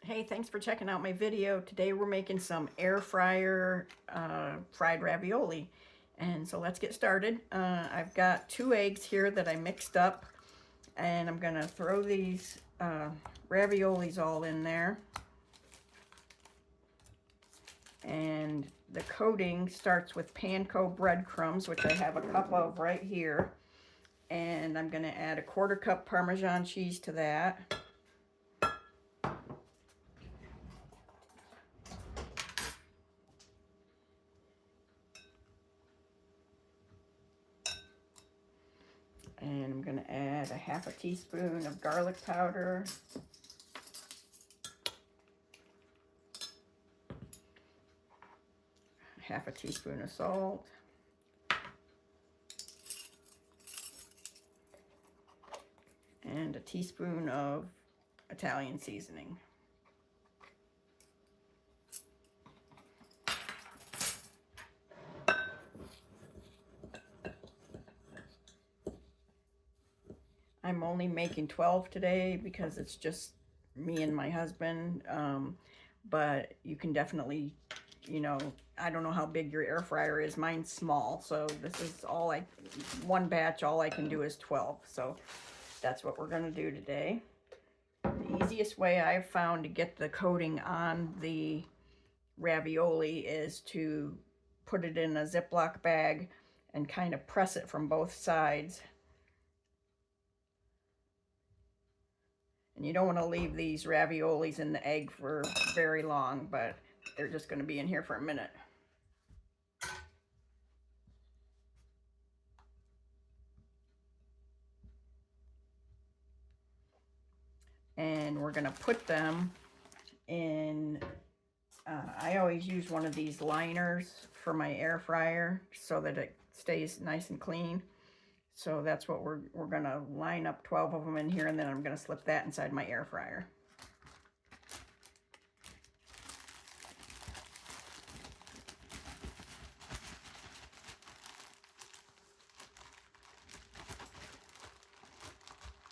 Hey, thanks for checking out my video. Today we're making some air fryer fried ravioli. And so let's get started. I've got 2 eggs here that I mixed up, and I'm gonna throw these raviolis all in there. And the coating starts with panko breadcrumbs, which I have a cup of right here. And I'm gonna add a 1/4 cup Parmesan cheese to that. And I'm going to add a 1/2 teaspoon of garlic powder. A 1/2 teaspoon of salt. And a teaspoon of Italian seasoning. I'm only making 12 today because it's just me and my husband, but you can definitely, you know, I don't know how big your air fryer is. Mine's small, so this is one batch, all I can do is 12, so that's what we're going to do today. The easiest way I've found to get the coating on the ravioli is to put it in a Ziploc bag and kind of press it from both sides. And you don't want to leave these raviolis in the egg for very long, but they're just going to be in here for a minute. And we're going to put them in, I always use one of these liners for my air fryer so that it stays nice and clean. So that's what we're going to line up 12 of them in here, and then I'm going to slip that inside my air fryer.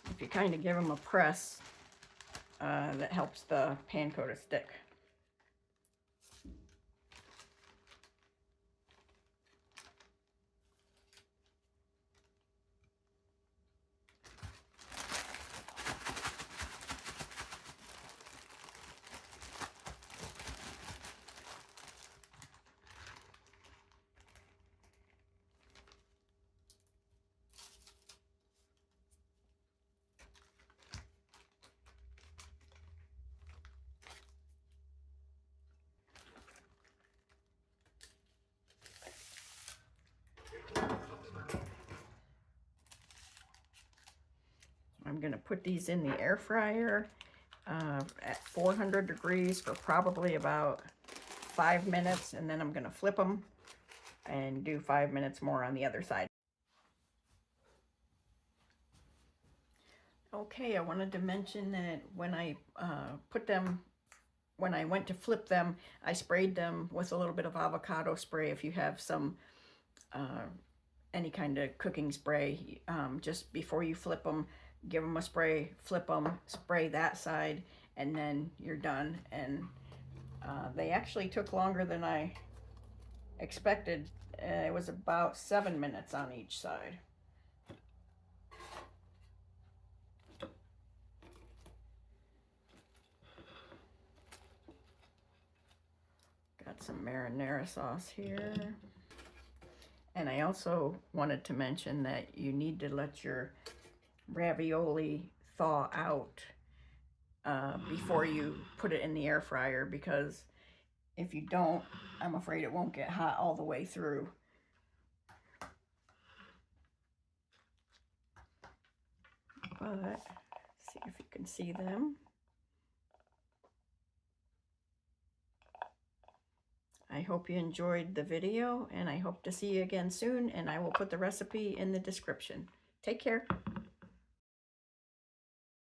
If you kind of give them a press, that helps the panko to stick. I'm going to put these in the air fryer at 400 degrees for probably about 5 minutes, and then I'm going to flip them and do 5 minutes more on the other side. Okay, I wanted to mention that when I when I went to flip them, I sprayed them with a little bit of avocado spray. If you have some any kind of cooking spray, just before you flip them, give them a spray, flip them, spray that side, and then you're done. And they actually took longer than I expected. It was about 7 minutes on each side. Got some marinara sauce here. And I also wanted to mention that you need to let your ravioli thaw out before you put it in the air fryer, because if you don't, I'm afraid it won't get hot all the way through. But see if you can see them. I hope you enjoyed the video, and I hope to see you again soon, and I will put the recipe in the description. Take care.